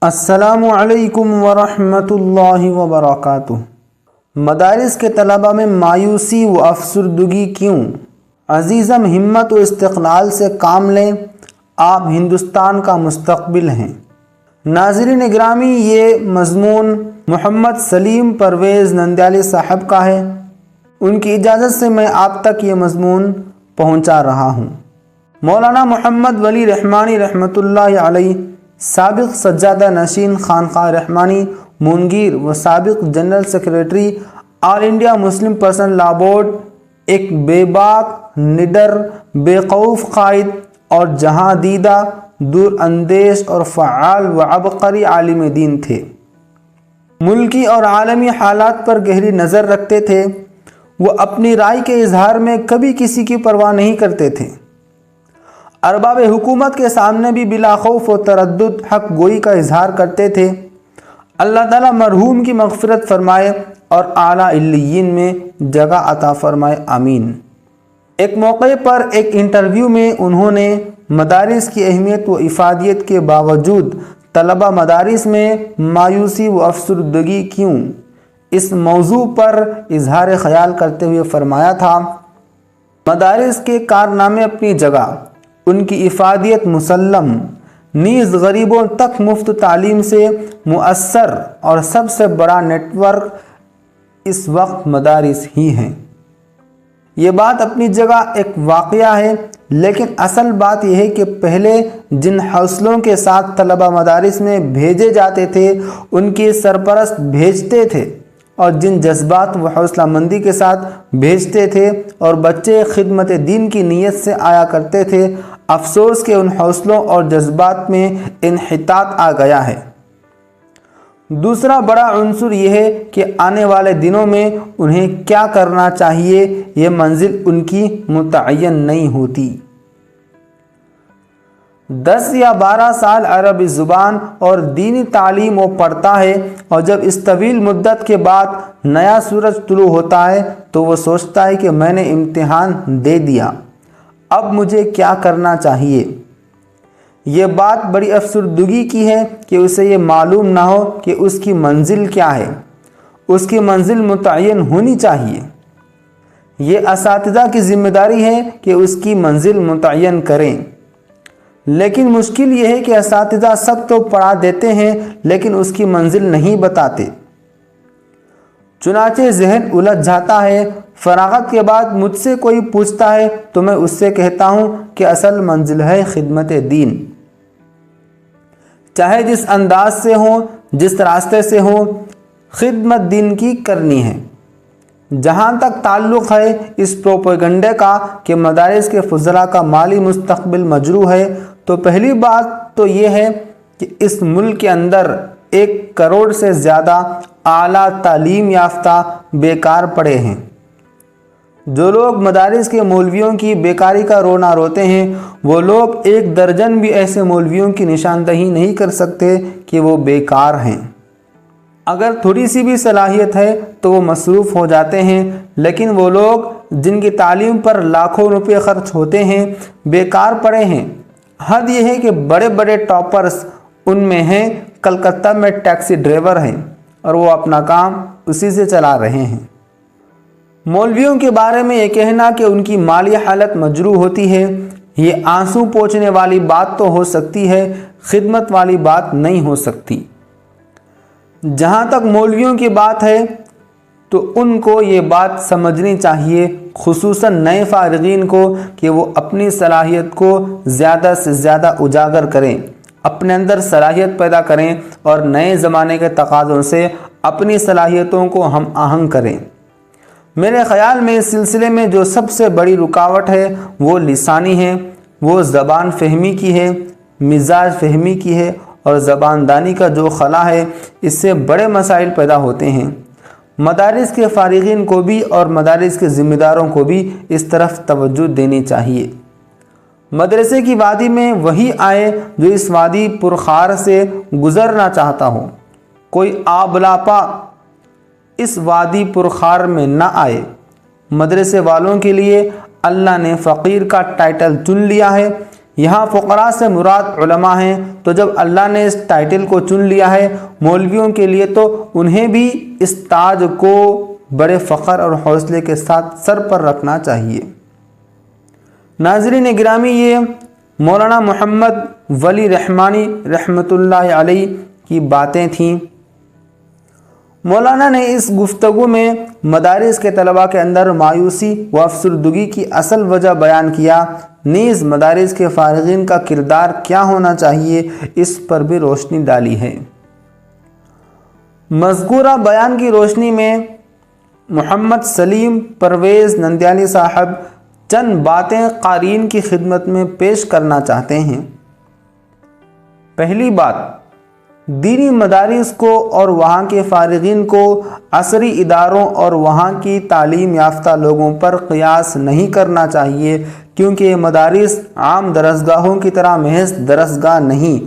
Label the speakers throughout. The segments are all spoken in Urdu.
Speaker 1: السلام علیکم ورحمۃ اللہ وبرکاتہ۔ مدارس کے طلباء میں مایوسی و افسردگی کیوں؟ عزیزم، ہمت و استقلال سے کام لیں، آپ ہندوستان کا مستقبل ہیں۔ ناظرین گرامی، یہ مضمون محمد سلیم پرویز نندیالی صاحب کا ہے۔ ان کی اجازت سے میں آپ تک یہ مضمون پہنچا رہا ہوں۔ مولانا محمد ولی رحمانی رحمۃ اللہ علیہ، سابق سجادہ نشین خانقاہ رحمانی مونگیر و سابق جنرل سیکریٹری آل انڈیا مسلم پرسنل لا بورڈ، ایک بے باک، نڈر، بے خوف قائد اور جہاں دیدہ، دور اندیش اور فعال و عبقری عالم دین تھے۔ ملکی اور عالمی حالات پر گہری نظر رکھتے تھے۔ وہ اپنی رائے کے اظہار میں کبھی کسی کی پرواہ نہیں کرتے تھے۔ ارباب حکومت کے سامنے بھی بلا خوف و تردد حق گوئی کا اظہار کرتے تھے۔ اللہ تعالیٰ مرحوم کی مغفرت فرمائے اور اعلیٰ علیین میں جگہ عطا فرمائے، آمین۔ ایک موقع پر ایک انٹرویو میں انہوں نے مدارس کی اہمیت و افادیت کے باوجود طلبہ مدارس میں مایوسی و افسردگی کیوں، اس موضوع پر اظہار خیال کرتے ہوئے فرمایا تھا، مدارس کے کارنامے اپنی جگہ، ان کی افادیت مسلم، نیز غریبوں تک مفت تعلیم سے مؤثر اور سب سے بڑا نیٹ ورک اس وقت مدارس ہی ہیں۔ یہ بات اپنی جگہ ایک واقعہ ہے، لیکن اصل بات یہ ہے کہ پہلے جن حوصلوں کے ساتھ طلبہ مدارس میں بھیجے جاتے تھے، ان کی سرپرست بھیجتے تھے، اور جن جذبات و حوصلہ مندی کے ساتھ بھیجتے تھے اور بچے خدمت دین کی نیت سے آیا کرتے تھے، افسوس کہ ان حوصلوں اور جذبات میں انحطاط آ گیا ہے۔ دوسرا بڑا عنصر یہ ہے کہ آنے والے دنوں میں انہیں کیا کرنا چاہیے، یہ منزل ان کی متعین نہیں ہوتی۔ 10 یا 12 سال عربی زبان اور دینی تعلیم وہ پڑھتا ہے، اور جب اس طویل مدت کے بعد نیا سورج طلوع ہوتا ہے تو وہ سوچتا ہے کہ میں نے امتحان دے دیا، اب مجھے کیا کرنا چاہیے۔ یہ بات بڑی افسردگی کی ہے کہ اسے یہ معلوم نہ ہو کہ اس کی منزل کیا ہے۔ اس کی منزل متعین ہونی چاہیے۔ یہ اساتذہ کی ذمہ داری ہے کہ اس کی منزل متعین کریں، لیکن مشکل یہ ہے کہ اساتذہ سب تو پڑھا دیتے ہیں لیکن اس کی منزل نہیں بتاتے۔ چنانچہ ذہن الجھ جاتا ہے۔ فراغت کے بعد مجھ سے کوئی پوچھتا ہے تو میں اس سے کہتا ہوں کہ اصل منزل ہے خدمت دین، چاہے جس انداز سے ہو، جس راستے سے ہو، خدمت دین کی کرنی ہے۔ جہاں تک تعلق ہے اس پروپیگنڈے کا کہ مدارس کے فضلاء کا مالی مستقبل مجروح ہے، تو پہلی بات تو یہ ہے کہ اس ملک کے اندر 1 کروڑ سے زیادہ اعلیٰ تعلیم یافتہ بیکار پڑے ہیں۔ جو لوگ مدارس کے مولویوں کی بیکاری کا رونا روتے ہیں، وہ لوگ 1 درجن بھی ایسے مولویوں کی نشاندہی نہیں کر سکتے کہ وہ بیکار ہیں۔ اگر تھوڑی سی بھی صلاحیت ہے تو وہ مصروف ہو جاتے ہیں، لیکن وہ لوگ جن کی تعلیم پر لاکھوں روپے خرچ ہوتے ہیں بیکار پڑے ہیں۔ حد یہ ہے کہ بڑے بڑے ٹاپرز ان میں ہیں، کلکتہ میں ٹیکسی ڈرائیور ہیں اور وہ اپنا کام اسی سے چلا رہے ہیں۔ مولویوں کے بارے میں یہ کہنا کہ ان کی مالی حالت مجروح ہوتی ہے، یہ آنسو پوچھنے والی بات تو ہو سکتی ہے، خدمت والی بات نہیں ہو سکتی۔ جہاں تک مولویوں کی بات ہے تو ان کو یہ بات سمجھنی چاہیے، خصوصاً نئے فارغین کو، کہ وہ اپنی صلاحیت کو زیادہ سے زیادہ اجاگر کریں، اپنے اندر صلاحیت پیدا کریں اور نئے زمانے کے تقاضوں سے اپنی صلاحیتوں کو ہم آہنگ کریں۔ میرے خیال میں اس سلسلے میں جو سب سے بڑی رکاوٹ ہے وہ لسانی ہے، وہ زبان فہمی کی ہے، مزاج فہمی کی ہے، اور زبان دانی کا جو خلا ہے، اس سے بڑے مسائل پیدا ہوتے ہیں۔ مدارس کے فارغین کو بھی اور مدارس کے ذمہ داروں کو بھی اس طرف توجہ دینی چاہیے۔ مدرسے کی وادی میں وہی آئے جو اس وادی پرخار سے گزرنا چاہتا ہو۔ کوئی آبلاپا اس وادی پرخار میں نہ آئے۔ مدرسے والوں کے لیے اللہ نے فقیر کا ٹائٹل چن لیا ہے، یہاں فقراء سے مراد علماء ہیں، تو جب اللہ نے اس ٹائٹل کو چن لیا ہے مولویوں کے لیے تو انہیں بھی اس تاج کو بڑے فخر اور حوصلے کے ساتھ سر پر رکھنا چاہیے۔ ناظرین گرامی، یہ مولانا محمد ولی رحمانی رحمۃ اللہ علیہ کی باتیں تھیں۔ مولانا نے اس گفتگو میں مدارس کے طلباء کے اندر مایوسی و افسردگی کی اصل وجہ بیان کیا، نیز مدارس کے فارغین کا کردار کیا ہونا چاہیے اس پر بھی روشنی ڈالی ہے۔ مذکورہ بیان کی روشنی میں محمد سلیم پرویز نندیالی صاحب چند باتیں قارئین کی خدمت میں پیش کرنا چاہتے ہیں۔ پہلی بات، دینی مدارس کو اور وہاں کے فارغین کو عصری اداروں اور وہاں کی تعلیم یافتہ لوگوں پر قیاس نہیں کرنا چاہیے، کیونکہ یہ مدارس عام درسگاہوں کی طرح محض درسگاہ نہیں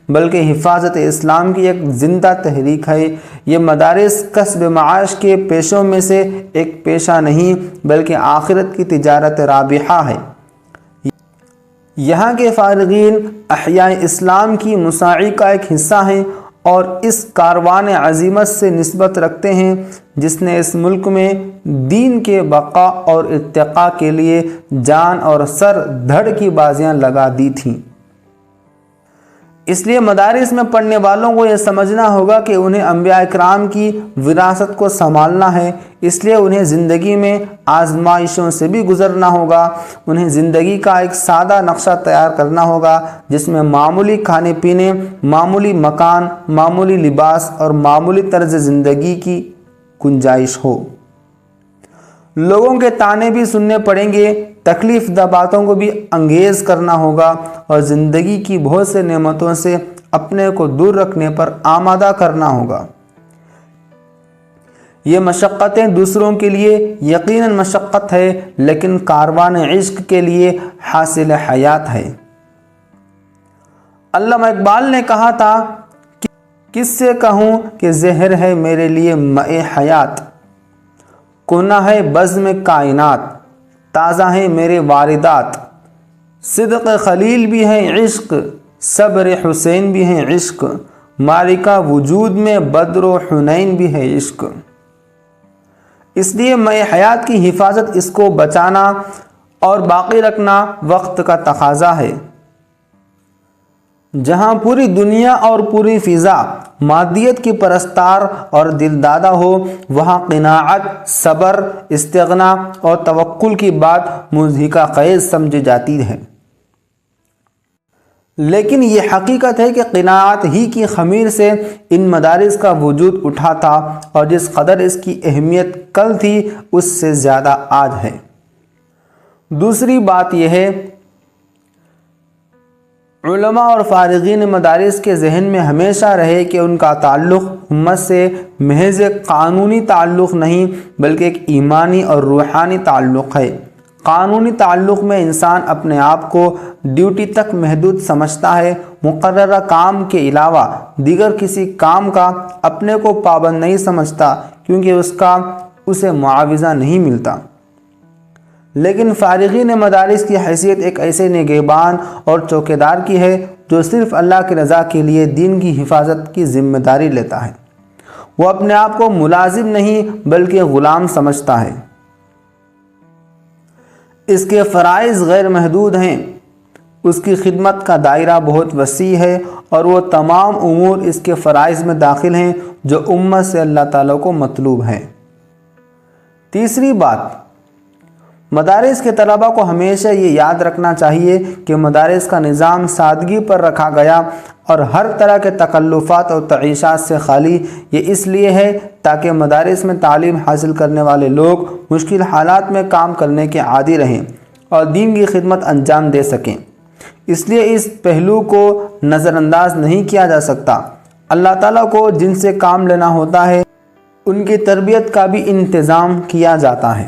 Speaker 1: بلکہ حفاظت اسلام کی ایک زندہ تحریک ہے۔ یہ مدارس کسب معاش کے پیشوں میں سے ایک پیشہ نہیں بلکہ آخرت کی تجارت رابحہ ہے۔ یہاں کے فارغین احیاء اسلام کی مساعی کا ایک حصہ ہیں اور اس کاروان عظیمت سے نسبت رکھتے ہیں جس نے اس ملک میں دین کے بقا اور ارتقاء کے لیے جان اور سر دھڑ کی بازیاں لگا دی تھیں۔ اس لیے مدارس میں پڑھنے والوں کو یہ سمجھنا ہوگا کہ انہیں انبیاء اکرام کی وراثت کو سنبھالنا ہے، اس لیے انہیں زندگی میں آزمائشوں سے بھی گزرنا ہوگا۔ انہیں زندگی کا ایک سادہ نقشہ تیار کرنا ہوگا جس میں معمولی کھانے پینے، معمولی مکان، معمولی لباس اور معمولی طرز زندگی کی گنجائش ہو۔ لوگوں کے طعنے بھی سننے پڑیں گے، تکلیف دہ باتوں کو بھی انگیز کرنا ہوگا اور زندگی کی بہت سے نعمتوں سے اپنے کو دور رکھنے پر آمادہ کرنا ہوگا۔ یہ مشقتیں دوسروں کے لیے یقیناً مشقت ہے، لیکن کاروان عشق کے لیے حاصل حیات ہے۔ علامہ اقبال نے کہا تھا، کس سے کہوں کہ زہر ہے میرے لیے ماء حیات، کنہ ہے بزم کائنات، تازہ ہیں میرے واردات، صدق خلیل بھی ہے عشق، صبر حسین بھی ہے عشق، معرکہ وجود میں بدر و حنین بھی ہے عشق۔ اس لیے ماء حیات کی حفاظت، اس کو بچانا اور باقی رکھنا وقت کا تقاضا ہے۔ جہاں پوری دنیا اور پوری فضا مادیت کی پرستار اور دلدادہ ہو، وہاں قناعت، صبر، استغنا اور توکل کی بات مضحکہ خیز سمجھی جاتی ہے۔ لیکن یہ حقیقت ہے کہ قناعت ہی کی خمیر سے ان مدارس کا وجود اٹھا تھا اور جس قدر اس کی اہمیت کل تھی اس سے زیادہ آج ہے۔ دوسری بات یہ ہے، علماء اور فارغین مدارس کے ذہن میں ہمیشہ رہے کہ ان کا تعلق امت سے محض ایک قانونی تعلق نہیں بلکہ ایک ایمانی اور روحانی تعلق ہے۔ قانونی تعلق میں انسان اپنے آپ کو ڈیوٹی تک محدود سمجھتا ہے، مقررہ کام کے علاوہ دیگر کسی کام کا اپنے کو پابند نہیں سمجھتا کیونکہ اس کا اسے معاوضہ نہیں ملتا۔ لیکن فارغین مدارس کی حیثیت ایک ایسے نگہبان اور چوکیدار کی ہے جو صرف اللہ کی رضا کے لیے دین کی حفاظت کی ذمہ داری لیتا ہے۔ وہ اپنے آپ کو ملازم نہیں بلکہ غلام سمجھتا ہے۔ اس کے فرائض غیر محدود ہیں، اس کی خدمت کا دائرہ بہت وسیع ہے اور وہ تمام امور اس کے فرائض میں داخل ہیں جو امت سے اللہ تعالیٰ کو مطلوب ہے۔ تیسری بات، مدارس کے طلباء کو ہمیشہ یہ یاد رکھنا چاہیے کہ مدارس کا نظام سادگی پر رکھا گیا اور ہر طرح کے تکلفات اور تعیشات سے خالی، یہ اس لیے ہے تاکہ مدارس میں تعلیم حاصل کرنے والے لوگ مشکل حالات میں کام کرنے کے عادی رہیں اور دین کی خدمت انجام دے سکیں۔ اس لیے اس پہلو کو نظر انداز نہیں کیا جا سکتا۔ اللہ تعالیٰ کو جن سے کام لینا ہوتا ہے ان کی تربیت کا بھی انتظام کیا جاتا ہے،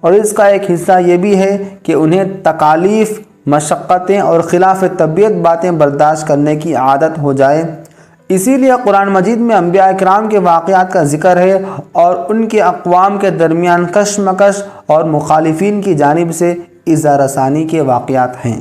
Speaker 1: اور اس کا ایک حصہ یہ بھی ہے کہ انہیں تکالیف، مشقتیں اور خلاف طبیعت باتیں برداشت کرنے کی عادت ہو جائے۔ اسی لیے قرآن مجید میں انبیاء اکرام کے واقعات کا ذکر ہے اور ان کے اقوام کے درمیان کشمکش اور مخالفین کی جانب سے ایذا رسانی کے واقعات ہیں۔